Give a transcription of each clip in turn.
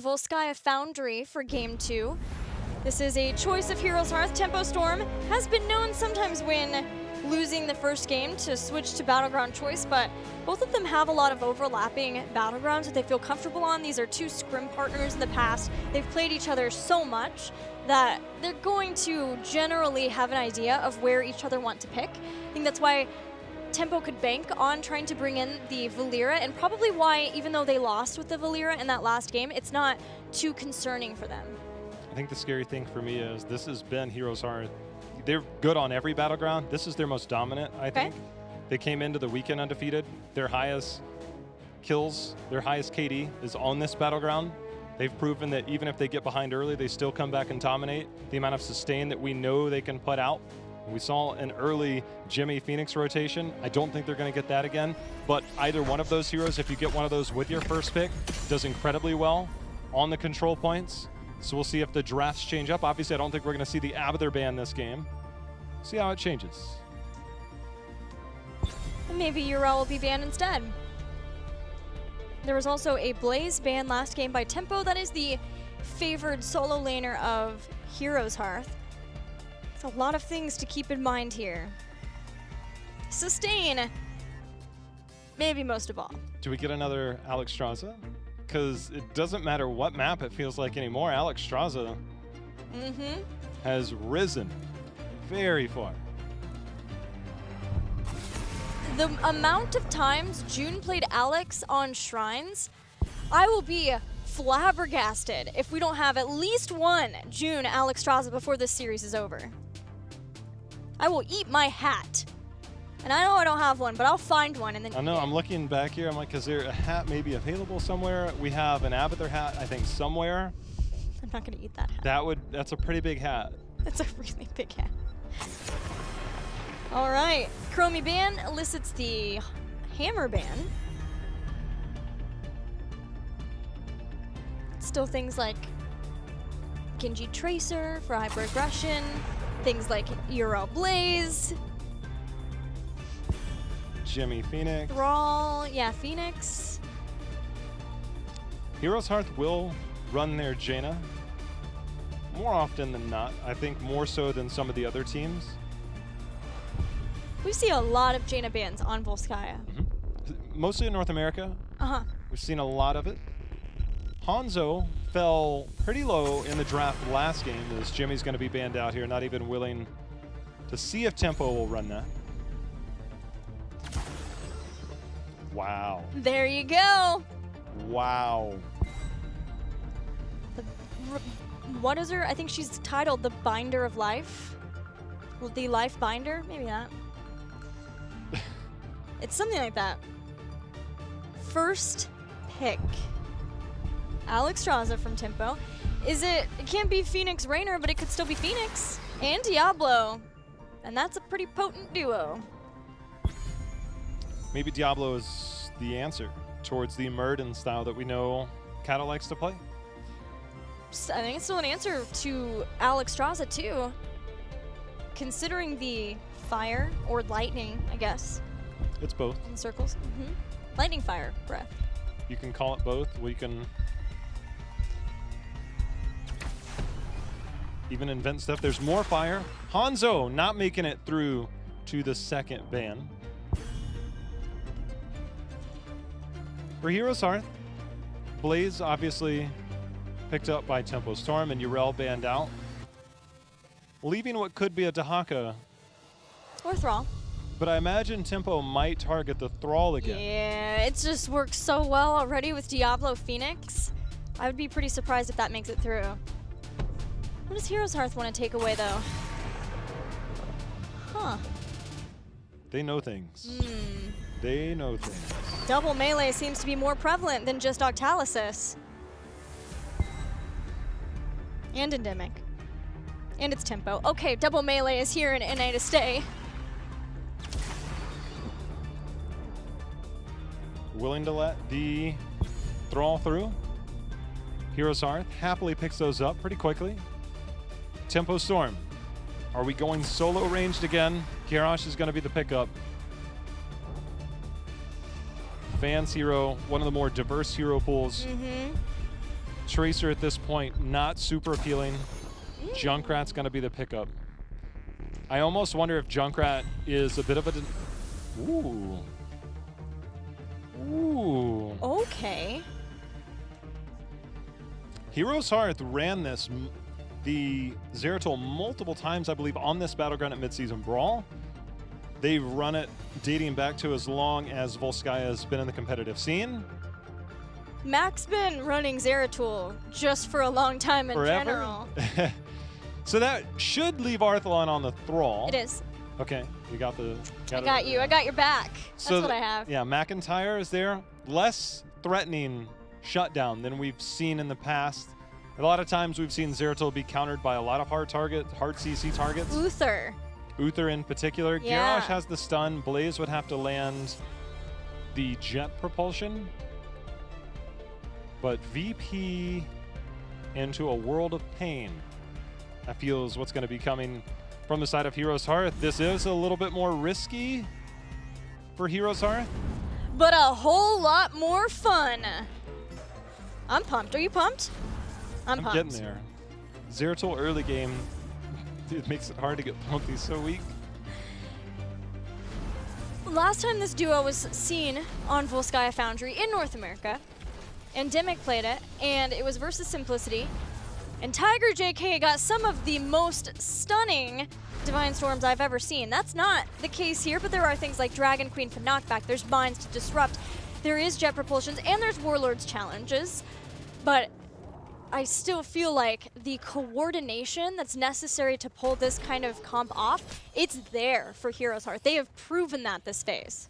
Volskaya Foundry for Game 2. This is a choice of Heroes Hearth. Tempo Storm has been known sometimes when losing the first game to switch to Battleground choice, but both of them have a lot of overlapping battlegrounds that they feel comfortable on. These are two scrim partners in the past. They've played each other so much that they're going to generally have an idea of where each other want to pick. I think that's why Tempo could bank on trying to bring in the Valera, and probably why, even though they lost with the Valera in that last game, it's not too concerning for them. I think the scary thing for me is this has been Heroes Hearth. They're good on every battleground. This is their most dominant, I think. They came into the weekend undefeated. Their highest kills, their highest KD is on this battleground. They've proven that even if they get behind early, they still come back and dominate. The amount of sustain that we know they can put out. We saw an early Jimmy Phoenix rotation. I don't think they're going to get that again, but either one of those heroes, if you get one of those with your first pick, does incredibly well on the control points. So we'll see if the drafts change up. Obviously, I don't think we're going to see the Abathur ban this game. See how it changes. Maybe Uriel will be banned instead. There was also a Blaze ban last game by Tempo. That is the favored solo laner of Heroes Hearth. It's a lot of things to keep in mind here. Sustain, maybe most of all. Do we get another Alex Straza? Because it doesn't matter what map it feels like anymore. Alex Straza has risen very far. The amount of times June played Alex on Shrines, I will be flabbergasted if we don't have at least one June Alex Straza before this series is over. I will eat my hat. And I know I don't have one, but I'll find one and then I know, I'm looking back here, I'm like, is there a hat maybe available somewhere? We have an Abathur hat, I think, somewhere. I'm not gonna eat that hat. That's a pretty big hat. That's a really big hat. All right, Chromie ban elicits the Hammer ban. Still things like Genji Tracer for hyper aggression, things like Uriel Blaze, Jimmy Phoenix. Thrall, yeah, Phoenix. Heroes Hearth will run their Jaina more often than not. I think more so than some of the other teams. We see a lot of Jaina bans on Volskaya. Mostly in North America. We've seen a lot of it. Hanzo fell pretty low in the draft last game, as Jimmy's going to be banned out here, not even willing to see if Tempo will run that. Wow. There you go. Wow. What is her? I think she's titled the Binder of Life. The Life Binder? Maybe not. It's something like that. First pick. Alex Straza from Tempo. It can't be Phoenix Raynor, but it could still be Phoenix and Diablo. And that's a pretty potent duo. Maybe Diablo is the answer towards the Murden style that we know Kata likes to play. I think it's still an answer to Alex Straza too. Considering the fire or lightning, I guess. It's both. In circles. Lightning fire breath. You can call it both. We can even invent stuff. There's more fire. Hanzo not making it through to the second ban. For Heroes Hearth, Blaze obviously picked up by Tempo Storm and Uriel banned out, leaving what could be a Dahaka. Or Thrall. But I imagine Tempo might target the Thrall again. Yeah, it just works so well already with Diablo Phoenix. I would be pretty surprised if that makes it through. What does Heroes Hearth want to take away, though? Huh. They know things. They know things. Double melee seems to be more prevalent than just Octalysis. And Endemic. And it's Tempo. Okay, double melee is here in NA to stay. Willing to let the Thrall through. Heroes Hearth happily picks those up pretty quickly. Tempo Storm. Are we going solo ranged again? Kirash is going to be the pickup. Fans hero, one of the more diverse hero pools. Tracer at this point, not super appealing. Junkrat's going to be the pickup. I almost wonder if Junkrat is a bit of a... Ooh. Ooh. Okay. HeroesHearth ran the Zeratul multiple times, I believe, on this Battleground at Midseason Brawl. They've run it dating back to as long as Volskaya has been in the competitive scene. Mac's been running Zeratul just for a long time in Forever? general. So that should leave Arthalon on the Thrall. It is. Okay, you got the... I got you. I got your back. That's what I have. Yeah, McIntyre is there. Less threatening shutdown than we've seen in the past. A lot of times we've seen Zeratul be countered by a lot of hard CC targets. Uther in particular. Yeah. Garrosh has the stun. Blaze would have to land the jet propulsion. But VP into a world of pain. That feels what's going to be coming from the side of HeroesHearth. This is a little bit more risky for HeroesHearth. But a whole lot more fun. I'm pumped. Are you pumped? I'm pumped. Getting there. Zeratul early game, it makes it hard to get pumped. He's so weak. Last time this duo was seen on Volskaya Foundry in North America, Endemic played it, and it was versus Simplicity. And Tiger JK got some of the most stunning Divine Storms I've ever seen. That's not the case here, but there are things like Dragon Queen for knockback, there's Binds to disrupt, there is Jet Propulsions, and there's Warlords challenges. But I still feel like the coordination that's necessary to pull this kind of comp off, it's there for HeroesHearth. They have proven that this phase.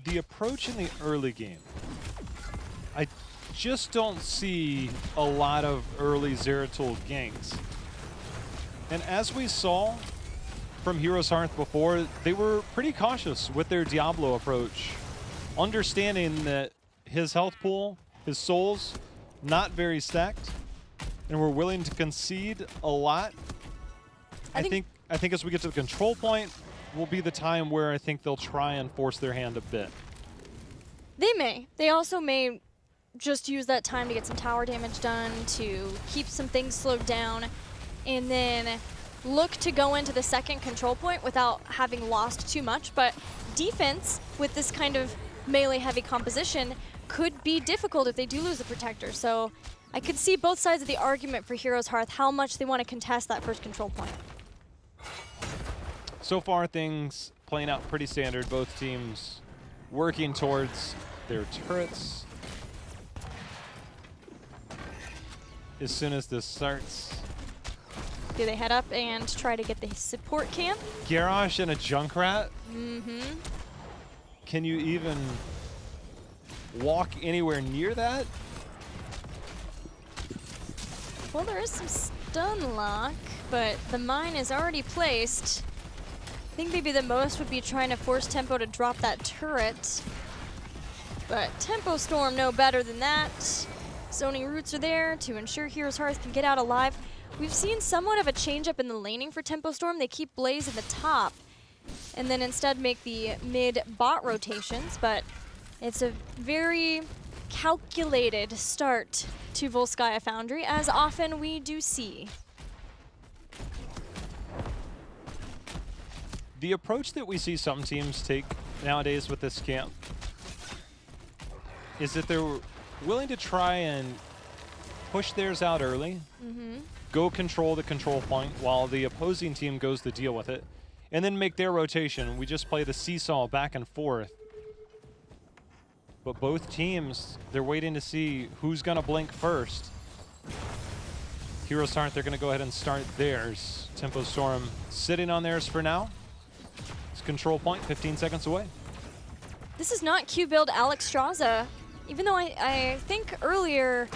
The approach in the early game, I just don't see a lot of early Zeratul ganks. And as we saw from HeroesHearth before, they were pretty cautious with their Diablo approach, understanding that his health pool, his souls, not very stacked, and we're willing to concede a lot. I think as we get to the control point will be the time where I think they'll try and force their hand a bit. They may. They also may just use that time to get some tower damage done, to keep some things slowed down, and then look to go into the second control point without having lost too much. But defense with this kind of melee-heavy composition could be difficult if they do lose the Protector. So I could see both sides of the argument for HeroesHearth, how much they want to contest that first control point. So far, things playing out pretty standard. Both teams working towards their turrets. As soon as this starts, do they head up and try to get the support camp? Garrosh and a Junkrat? Mm-hmm. Can you even walk anywhere near that? Well, there is some stun lock, but the mine is already placed. I think maybe the most would be trying to force Tempo to drop that turret. But Tempo Storm know better than that. Zoning roots are there to ensure HeroesHearth can get out alive. We've seen somewhat of a change up in the laning for Tempo Storm. They keep Blaze in the top and then instead make the mid-bot rotations, but it's a very calculated start to Volskaya Foundry, as often we do see. The approach that we see some teams take nowadays with this camp is that they're willing to try and push theirs out early, go control the control point while the opposing team goes to deal with it, and then make their rotation. We just play the seesaw back and forth. But both teams, they're waiting to see who's going to blink first. HeroesHearth, they're going to go ahead and start theirs. Tempo Storm sitting on theirs for now. It's control point, 15 seconds away. This is not Q-build Alex Straza. Even though I think earlier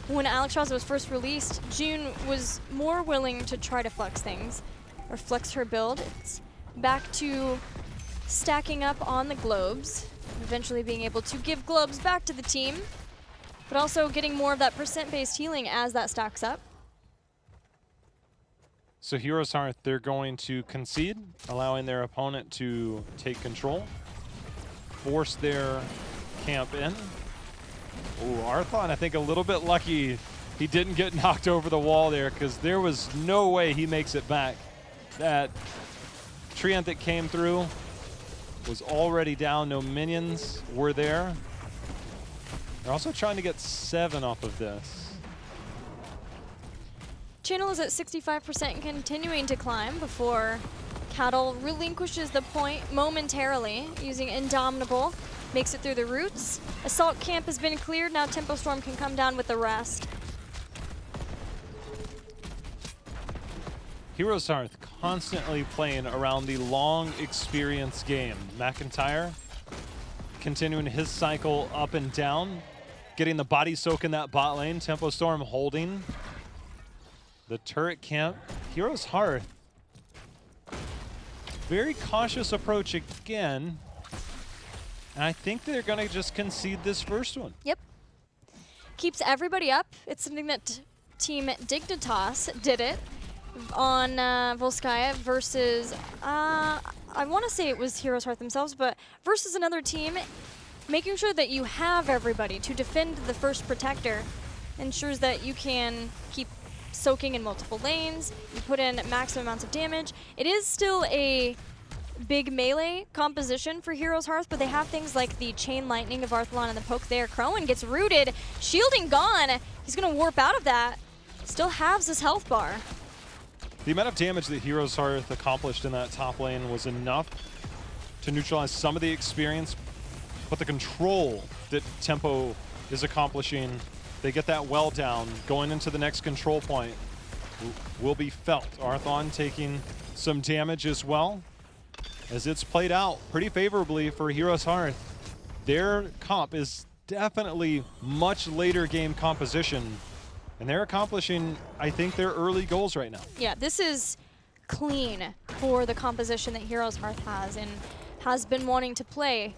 when Alex Straza was first released, June was more willing to try to flex things, or flex her build. It's back to stacking up on the globes, eventually being able to give globes back to the team, but also getting more of that percent-based healing as that stacks up. So HeroesHearth, they're going to concede, allowing their opponent to take control, force their camp in. Ooh, Arthon, I think a little bit lucky he didn't get knocked over the wall there, because there was no way he makes it back. That treant that came through was already down. No minions were there. They're also trying to get 7 off of this. Channel is at 65%, continuing to climb before Cattle relinquishes the point momentarily using Indomitable. Makes it through the roots. Assault camp has been cleared. Now Tempo Storm can come down with the rest. HeroesHearth constantly playing around the long experience game. McIntyre continuing his cycle up and down, getting the body soak in that bot lane. Tempo Storm holding the turret camp. HeroesHearth, very cautious approach again. And I think they're going to just concede this first one. Yep. Keeps everybody up. It's something that Team Dignitas did it on Volskaya versus, I want to say it was HeroesHearth themselves, but versus another team, making sure that you have everybody to defend the first protector ensures that you can keep soaking in multiple lanes, you put in maximum amounts of damage. It is still a big melee composition for HeroesHearth, but they have things like the Chain Lightning of Arthalon and the poke there. Crowan gets rooted, shielding gone. He's going to warp out of that. Still halves his health bar. The amount of damage that HeroesHearth accomplished in that top lane was enough to neutralize some of the experience, but the control that Tempo is accomplishing, they get that well down, going into the next control point, will be felt. Arthon taking some damage as well, as it's played out pretty favorably for HeroesHearth. Their comp is definitely much later game composition, and they're accomplishing, I think, their early goals right now. Yeah, this is clean for the composition that HeroesHearth has and has been wanting to play.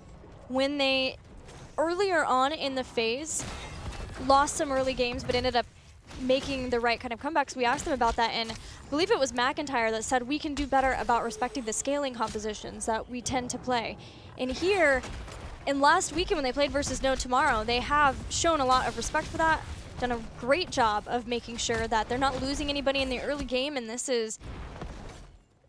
When they, earlier on in the phase, lost some early games but ended up making the right kind of comebacks, we asked them about that, and I believe it was McIntyre that said we can do better about respecting the scaling compositions that we tend to play. And here, in last weekend when they played versus No Tomorrow, they have shown a lot of respect for that, done a great job of making sure that they're not losing anybody in the early game, and this is,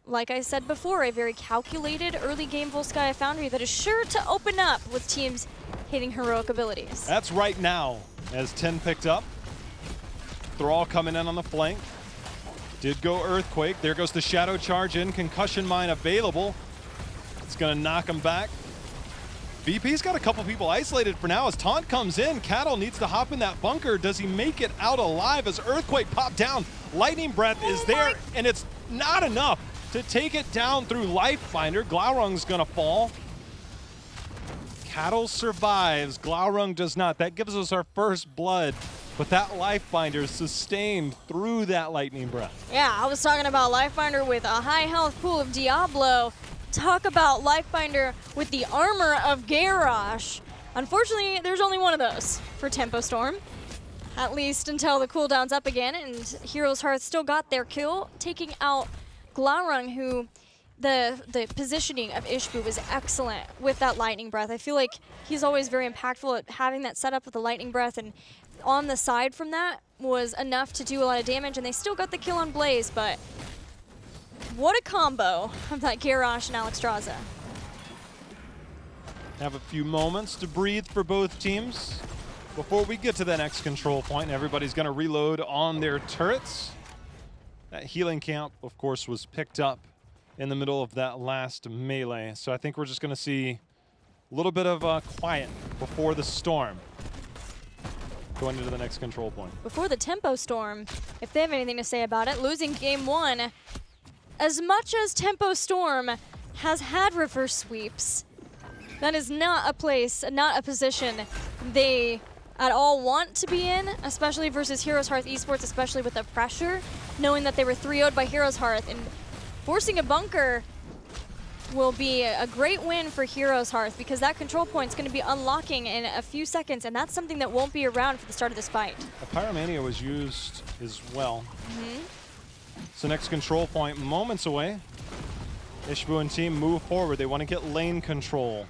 like I said before, a very calculated early game Volskaya Foundry that is sure to open up with teams hitting heroic abilities. That's right now, as 10 picked up. Thrall coming in on the flank. Did go Earthquake. There goes the Shadow Charge in. Concussion Mine available. It's going to knock him back. VP's got a couple people isolated for now as Taunt comes in. Cattle needs to hop in that bunker. Does he make it out alive as Earthquake popped down? Lightning Breath is there, and it's not enough to take it down through Lifefinder. Glaurung's going to fall. Cattle survives. Glaurung does not. That gives us our first blood. But that Lifefinder sustained through that Lightning Breath. Yeah, I was talking about Lifefinder with a high health pool of Diablo. Talk about Lifefinder with the armor of Garrosh. Unfortunately, there's only one of those for Tempo Storm, at least until the cooldown's up again, and HeroesHearth still got their kill, taking out Glaurung, who the positioning of Ishbu was excellent with that Lightning Breath. I feel like he's always very impactful at having that set up with the Lightning Breath, and on the side from that was enough to do a lot of damage, and they still got the kill on Blaze, but what a combo of that Garrosh and Alexstrasza. Have a few moments to breathe for both teams before we get to the next control point. Everybody's going to reload on their turrets. That healing camp, of course, was picked up in the middle of that last melee, so I think we're just going to see a little bit of quiet before the storm. Going into the next control point. Before the Tempo Storm, if they have anything to say about it, losing game 1, as much as Tempo Storm has had reverse sweeps, that is not a place, not a position they at all want to be in, especially versus HeroesHearth Esports, especially with the pressure, knowing that they were 3-0'd by HeroesHearth, and forcing a bunker will be a great win for HeroesHearth because that control point is going to be unlocking in a few seconds, and that's something that won't be around for the start of this fight. A Pyromania was used as well. So next control point moments away. Ishbu and team move forward. They want to get lane control.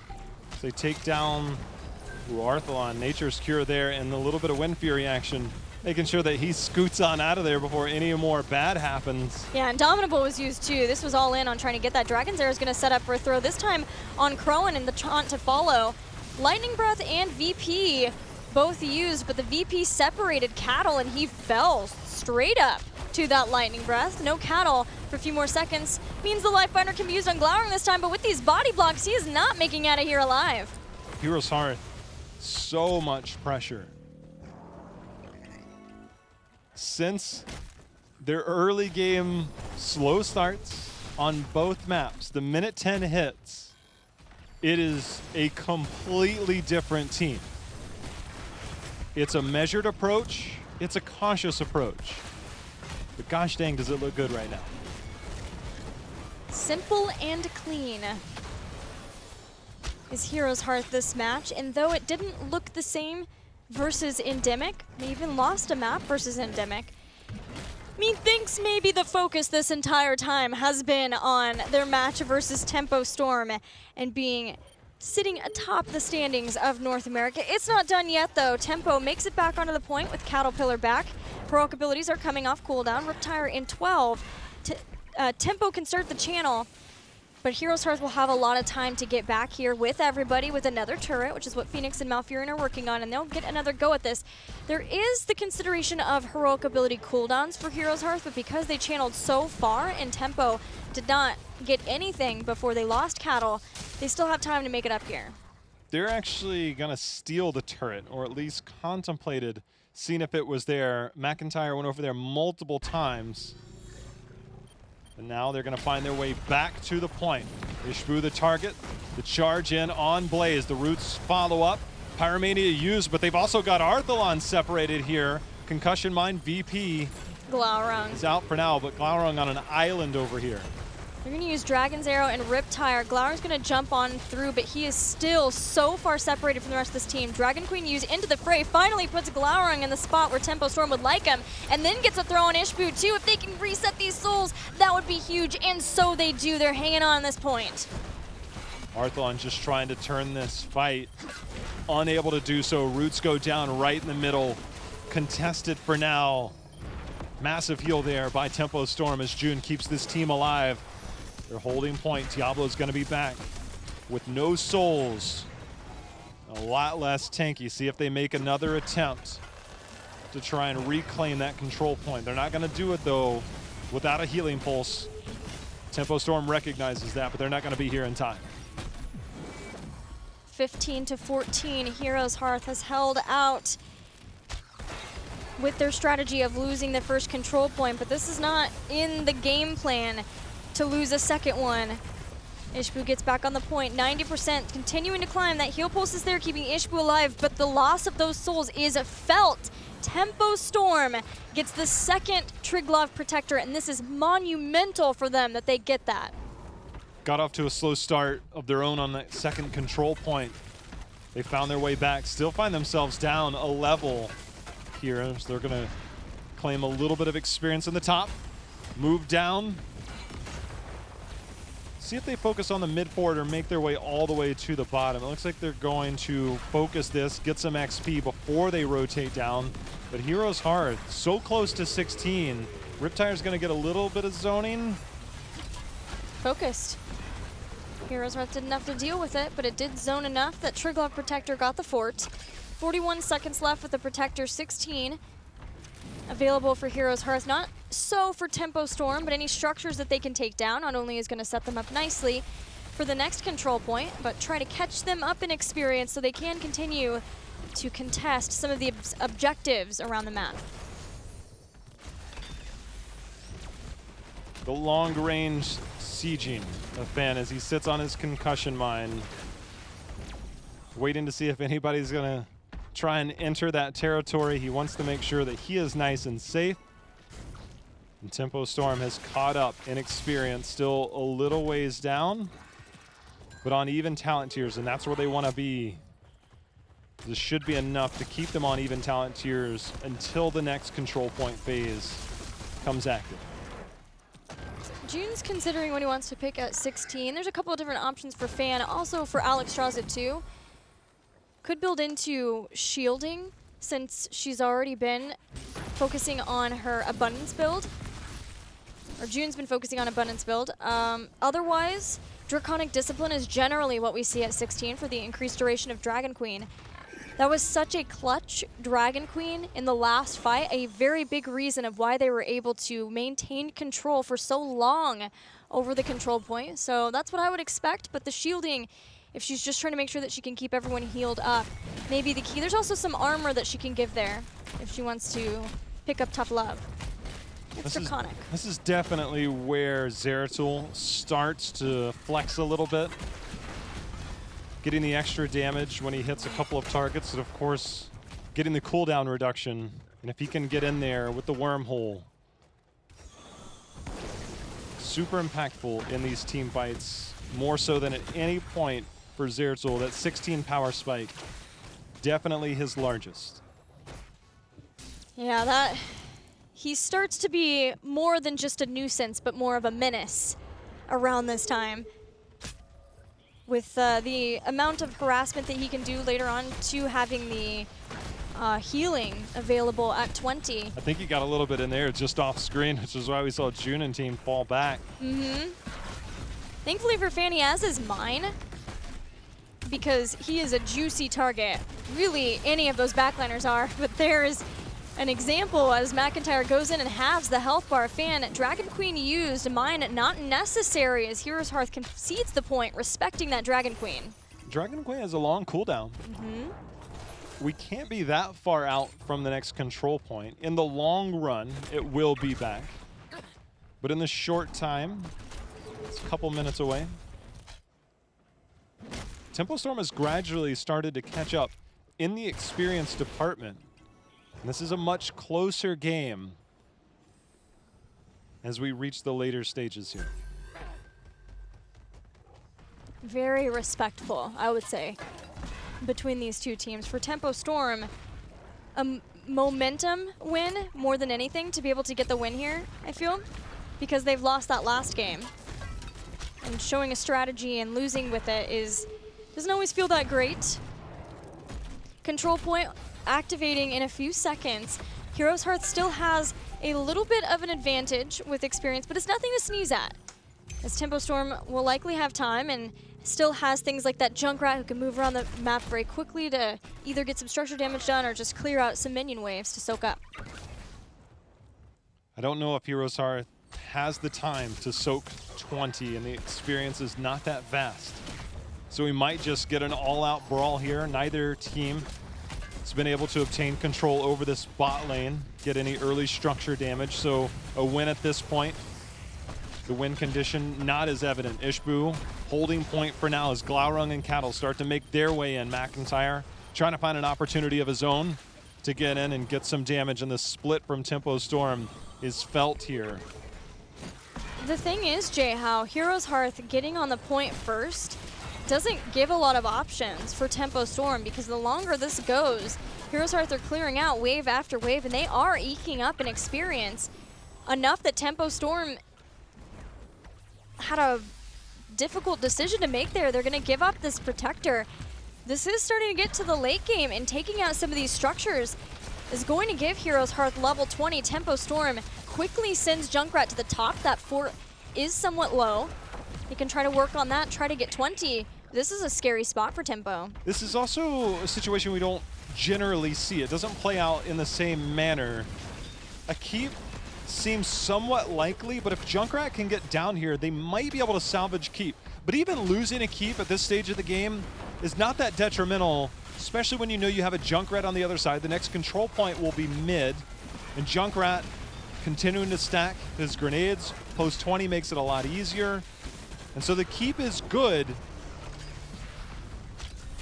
So they take down Ooh, Arthalon, Nature's Cure there, and a little bit of Wind Fury action, making sure that he scoots on out of there before any more bad happens. Yeah, and Dominable was used too. This was all in on trying to get that. Dragon's Arrow is going to set up for a throw, this time on Crowan and the taunt to follow. Lightning Breath and VP both used, but the VP separated Cattle and he fell straight up to that Lightning Breath. No Cattle for a few more seconds. Means the Life Binder can be used on Glowering this time, but with these body blocks, he is not making out of here alive. HeroesHearth, so much pressure. Since their early game slow starts on both maps, the minute 10 hits, it is a completely different team. It's a measured approach, it's a cautious approach. But gosh dang, does it look good right now. Simple and clean is HeroesHearth this match, and though it didn't look the same versus Endemic, they even lost a map versus Endemic, methinks maybe the focus this entire time has been on their match versus Tempo Storm and sitting atop the standings of North America. It's not done yet though. Tempo makes it back onto the point with Caterpillar back. Heroic abilities are coming off cooldown. Riptire in 12. Tempo can start the channel, but HeroesHearth will have a lot of time to get back here with everybody with another turret, which is what Phoenix and Malfurion are working on, and they'll get another go at this. There is the consideration of heroic ability cooldowns for HeroesHearth, but because they channeled so far and Tempo did not get anything before they lost Cattle, they still have time to make it up here. They're actually going to steal the turret, or at least contemplated seeing if it was there. McIntyre went over there multiple times. And now they're going to find their way back to the point. Ishbu the target, the charge in on Blaze. The Roots follow up. Pyromania used, but they've also got Arthalon separated here. Concussion Mine, VP Glaurung is out for now, but Glaurung on an island over here. They're going to use Dragon's Arrow and Riptire. Glaurung's going to jump on through, but he is still so far separated from the rest of this team. Dragon Queen used into the fray, finally puts Glaurung in the spot where Tempo Storm would like him, and then gets a throw on Ishbu too. If they can reset these souls, that would be huge, and so they do. They're hanging on this point. Arthalon just trying to turn this fight, unable to do so. Roots go down right in the middle, contested for now. Massive heal there by Tempo Storm as June keeps this team alive. They're holding point. Diablo's going to be back with no souls. A lot less tanky. See if they make another attempt to try and reclaim that control point. They're not going to do it, though, without a healing pulse. Tempo Storm recognizes that, but they're not going to be here in time. 15-14, HeroesHearth has held out with their strategy of losing the first control point, but this is not in the game plan to lose a second one. Ishbu gets back on the point, 90%, continuing to climb. That heal pulse is there, keeping Ishbu alive, but the loss of those souls is felt. Tempo Storm gets the second Triglav Protector, and this is monumental for them that they get that. Got off to a slow start of their own on that second control point. They found their way back, still find themselves down a level here. So they're gonna claim a little bit of experience in the top, move down, see if they focus on the mid board or make their way all the way to the bottom. It looks like they're going to focus this, get some XP before they rotate down. But HeroesHearth, so close to 16. Riptire's gonna get a little bit of zoning. Focused. HeroesHearth did enough to deal with it, but it did zone enough that Triglav Protector got the fort. 41 seconds left with the Protector, 16 available for HeroesHearth. Not so for Tempo Storm, but any structures that they can take down not only is going to set them up nicely for the next control point, but try to catch them up in experience so they can continue to contest some of the objectives around the map. The long-range sieging of Fan as he sits on his concussion mine, waiting to see if anybody's going to try and enter that territory. He wants to make sure that he is nice and safe. And Tempo Storm has caught up in experience, still a little ways down, but on even talent tiers, and that's where they want to be. This should be enough to keep them on even talent tiers until the next control point phase comes active. June's considering what he wants to pick at 16. There's a couple of different options for Fan, also for Alex Strazza too. could build into shielding since she's already been focusing on her abundance build. Or June's been focusing on abundance build. Otherwise, Draconic Discipline is generally what we see at 16 for the increased duration of Dragon Queen. That was such a clutch Dragon Queen in the last fight, a very big reason of why they were able to maintain control for so long over the control point. So that's what I would expect, but the shielding, if she's just trying to make sure that she can keep everyone healed up, may be the key. There's also some armor that she can give there if she wants to pick up tough love. It's Draconic. This is definitely where Zeratul starts to flex a little bit. Getting the extra damage when he hits a couple of targets, and of course, getting the cooldown reduction. And if he can get in there with the wormhole, super impactful in these team fights, more so than at any point for Zeratul. That 16 power spike, definitely his largest. Yeah, he starts to be more than just a nuisance, but more of a menace around this time. With the amount of harassment that he can do later on to having the healing available at 20. I think he got a little bit in there just off screen, which is why we saw June and team fall back. Thankfully for Fanny, as is mine, because he is a juicy target. Really, any of those backliners are, but there's an example as McIntyre goes in and halves the health bar. Fan, Dragon Queen used, mine not necessary as HeroesHearth concedes the point, respecting that Dragon Queen. Dragon Queen has a long cooldown. We can't be that far out from the next control point. In the long run, it will be back. But in the short time, it's a couple minutes away. Tempo Storm has gradually started to catch up in the experience department. And this is a much closer game as we reach the later stages here. Very respectful, I would say, between these two teams. For Tempo Storm, a momentum win more than anything to be able to get the win here, I feel, because they've lost that last game. And showing a strategy and losing with it doesn't always feel that great. Control point activating in a few seconds. HeroesHearth still has a little bit of an advantage with experience, but it's nothing to sneeze at, as Tempo Storm will likely have time and still has things like that Junkrat who can move around the map very quickly to either get some structure damage done or just clear out some minion waves to soak up. I don't know if HeroesHearth has the time to soak 20, and the experience is not that vast. So we might just get an all-out brawl here. Neither team has been able to obtain control over this bot lane, get any early structure damage, so a win at this point. The win condition not as evident. Ishbu holding point for now as Glaurung and Cattle start to make their way in. McIntyre trying to find an opportunity of his own to get in and get some damage, and the split from Tempo Storm is felt here. The thing is, Jay, how HeroesHearth getting on the point first doesn't give a lot of options for Tempo Storm, because the longer this goes, HeroesHearth are clearing out wave after wave, and they are eking up an experience enough that Tempo Storm had a difficult decision to make there. They're going to give up this protector. This is starting to get to the late game, and taking out some of these structures is going to give HeroesHearth level 20. Tempo Storm quickly sends Junkrat to the top. That fort is somewhat low. He can try to work on that, try to get 20. This is a scary spot for Tempo. This is also a situation we don't generally see. It doesn't play out in the same manner. A keep seems somewhat likely, but if Junkrat can get down here, they might be able to salvage keep. But even losing a keep at this stage of the game is not that detrimental, especially when you know you have a Junkrat on the other side. The next control point will be mid, and Junkrat continuing to stack his grenades. Post 20 makes it a lot easier. And so the keep is good,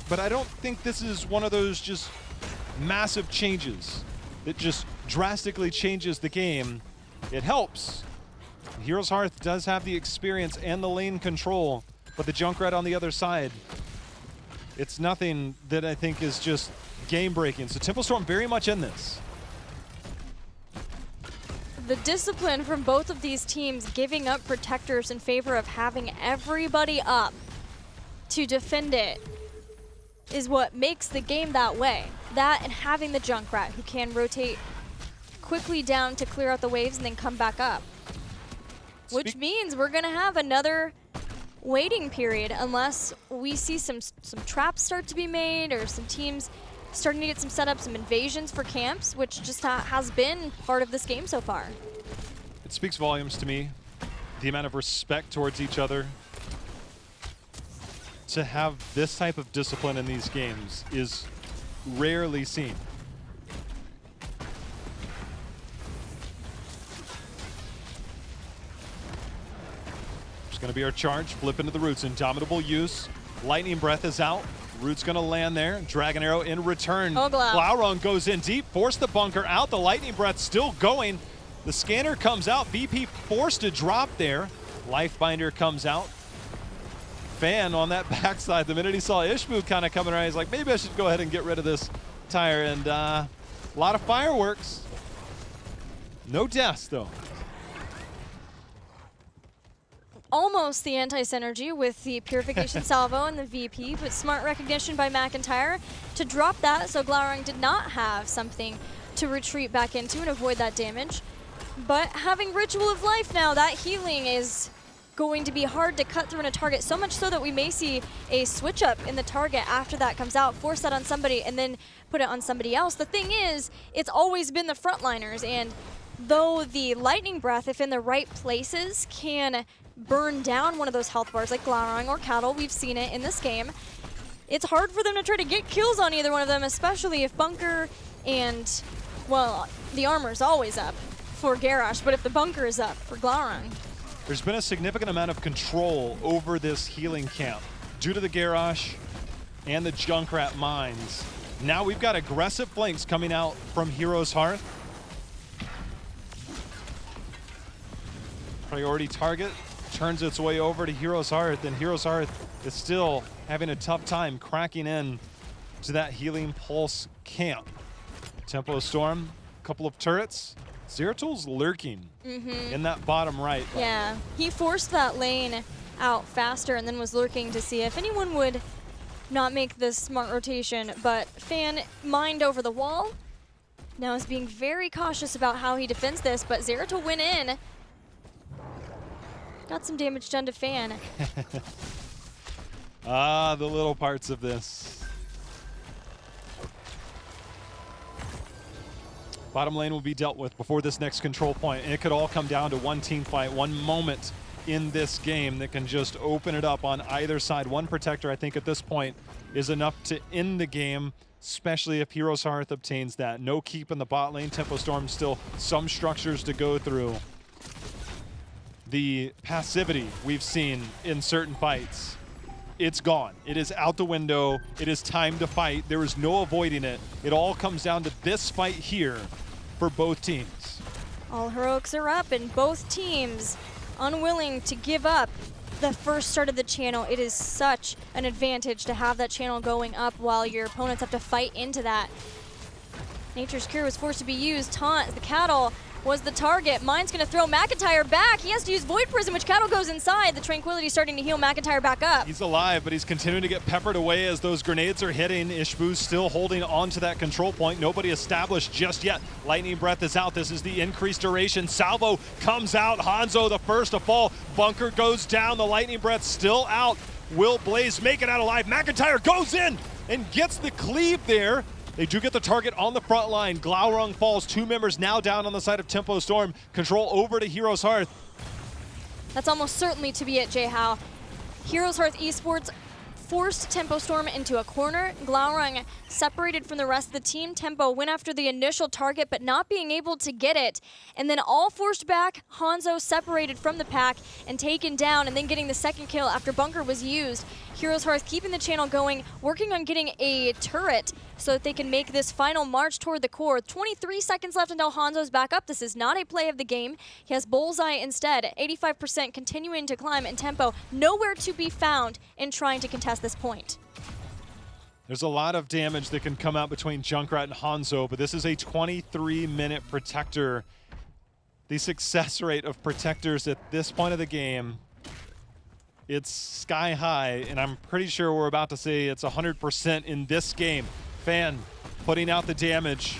but I don't think this is one of those just massive changes that just drastically changes the game. It helps. HeroesHearth does have the experience and the lane control, but the Junkrat on the other side, it's nothing that I think is just game-breaking. So Tempo Storm very much in this. The discipline from both of these teams giving up protectors in favor of having everybody up to defend it is what makes the game that way. That and having the Junkrat who can rotate quickly down to clear out the waves and then come back up. Which means we're gonna have another waiting period unless we see some traps start to be made or some teams starting to get some setups, some invasions for camps, which just has been part of this game so far. It speaks volumes to me, the amount of respect towards each other. To have this type of discipline in these games is rarely seen. It's going to be our charge, flip into the roots, indomitable use. Lightning Breath is out. Root's going to land there. Dragon Arrow in return. Oh, Glaurung goes in deep, force the bunker out. The Lightning Breath still going. The scanner comes out. VP forced to drop there. Lifebinder comes out. Fan on that backside. The minute he saw Ishbu kind of coming around, he's like, maybe I should go ahead and get rid of this tire. And a lot of fireworks. No deaths, though. Almost the anti-synergy with the Purification Salvo and the VP, but smart recognition by McIntyre to drop that, so Glaurung did not have something to retreat back into and avoid that damage. But having Ritual of Life now, that healing is going to be hard to cut through in a target, so much so that we may see a switch up in the target after that comes out, force that on somebody, and then put it on somebody else. The thing is, it's always been the frontliners, and though the Lightning Breath, if in the right places, can burn down one of those health bars like Glaurung or Cattle, we've seen it in this game, it's hard for them to try to get kills on either one of them, especially if bunker and, well, the armor's always up for Garrosh, but if the bunker is up for Glaurung. There's been a significant amount of control over this healing camp due to the Garrosh and the Junkrat mines. Now we've got aggressive flanks coming out from Heroes Hearth. Priority target turns its way over to Heroes Hearth, and Heroes Hearth is still having a tough time cracking in to that healing pulse camp. Tempo Storm, a couple of turrets. Zeratul lurking in that bottom right. Yeah, he forced that lane out faster and then was lurking to see if anyone would not make this smart rotation, but Fan mined over the wall. Now is being very cautious about how he defends this, but Zeratul went in. Got some damage done to Fan. The little parts of this. Bottom lane will be dealt with before this next control point. And it could all come down to one team fight, one moment in this game that can just open it up on either side. One protector, I think, at this point is enough to end the game, especially if Heroes Hearth obtains that. No keep in the bot lane. Tempo Storm still some structures to go through. The passivity we've seen in certain fights, it's gone. It is out the window. It is time to fight. There is no avoiding it. It all comes down to this fight here for both teams. All heroics are up, and both teams unwilling to give up the first start of the channel. It is such an advantage to have that channel going up while your opponents have to fight into that. Nature's Cure was forced to be used. Taunt, the Cattle was the target. Mine's going to throw McIntyre back. He has to use Void Prism, which Cattle goes inside. The Tranquility starting to heal McIntyre back up. He's alive, but he's continuing to get peppered away as those grenades are hitting. Ishbu's still holding on to that control point. Nobody established just yet. Lightning Breath is out. This is the increased duration. Salvo comes out. Hanzo the first to fall. Bunker goes down. The Lightning Breath still out. Will Blaze make it out alive? McIntyre goes in and gets the cleave there. They do get the target on the front line. Glaurung falls. 2 members now down on the side of Tempo Storm. Control over to Heroes Hearth. That's almost certainly to be it, J-How. Heroes Hearth Esports forced Tempo Storm into a corner. Glaurung separated from the rest of the team. Tempo went after the initial target, but not being able to get it. And then all forced back. Hanzo separated from the pack and taken down, and then getting the second kill after Bunker was used. Heroes Hearth keeping the channel going, working on getting a turret so that they can make this final march toward the core. 23 seconds left until Hanzo's back up. This is not a play of the game. He has Bullseye instead. 85% continuing to climb, and Tempo nowhere to be found in trying to contest this point. There's a lot of damage that can come out between Junkrat and Hanzo, but this is a 23-minute protector. The success rate of protectors at this point of the game It's sky high, and I'm pretty sure we're about to see it's 100% in this game. Fan putting out the damage.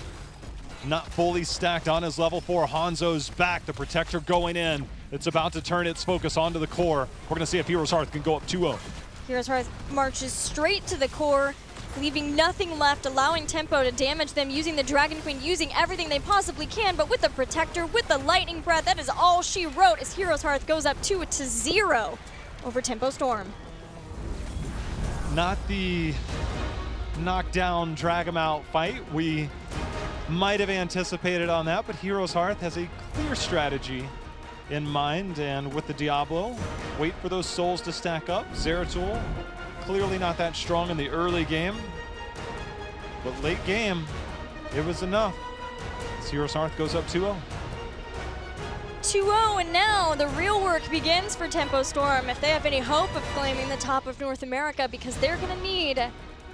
Not fully stacked on his level 4. Hanzo's back, the protector going in. It's about to turn its focus onto the core. We're gonna see if HeroesHearth can go up 2-0. HeroesHearth marches straight to the core, leaving nothing left, allowing Tempo to damage them, using the Dragon Queen, using everything they possibly can, but with the protector, with the lightning breath, that is all she wrote as HeroesHearth goes up 2-0 over Tempo Storm. Not the knockdown, drag him out fight we might have anticipated on that, but HeroesHearth has a clear strategy in mind, and with the Diablo, wait for those souls to stack up. Zeratul, clearly not that strong in the early game, but late game, it was enough. As HeroesHearth goes up 2-0. 2-0, and now the real work begins for Tempo Storm if they have any hope of claiming the top of North America, because they're going to need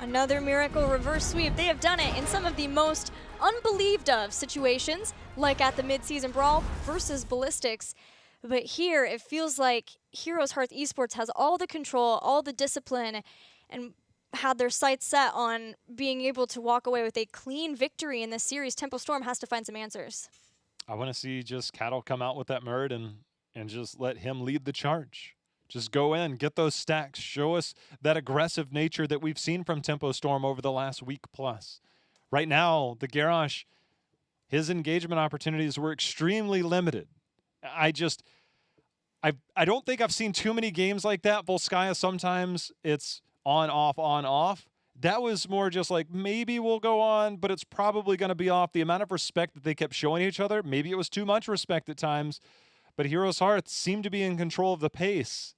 another miracle reverse sweep. They have done it in some of the most unbelieved of situations, like at the mid-season brawl versus Ballistics. But here, it feels like HeroesHearth Esports has all the control, all the discipline, and had their sights set on being able to walk away with a clean victory in this series. Tempo Storm has to find some answers. I want to see just Cattle come out with that Murd and just let him lead the charge. Just go in, get those stacks, show us that aggressive nature that we've seen from Tempo Storm over the last week plus. Right now, the Garrosh, his engagement opportunities were extremely limited. I don't think I've seen too many games like that. Volskaya, sometimes it's on, off. That was more just like, maybe we'll go on, but it's probably going to be off. The amount of respect that they kept showing each other, maybe it was too much respect at times, but HeroesHearth seemed to be in control of the pace.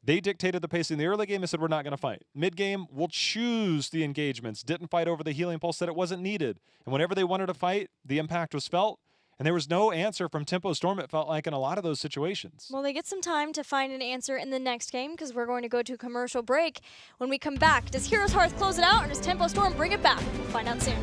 They dictated the pace in the early game. They said, we're not going to fight. Mid-game, we'll choose the engagements. Didn't fight over the healing pulse, said it wasn't needed. And whenever they wanted to fight, the impact was felt. And there was no answer from Tempo Storm, it felt like, in a lot of those situations. Well, they get some time to find an answer in the next game, because we're going to go to a commercial break. When we come back, does HeroesHearth close it out, or does Tempo Storm bring it back? We'll find out soon.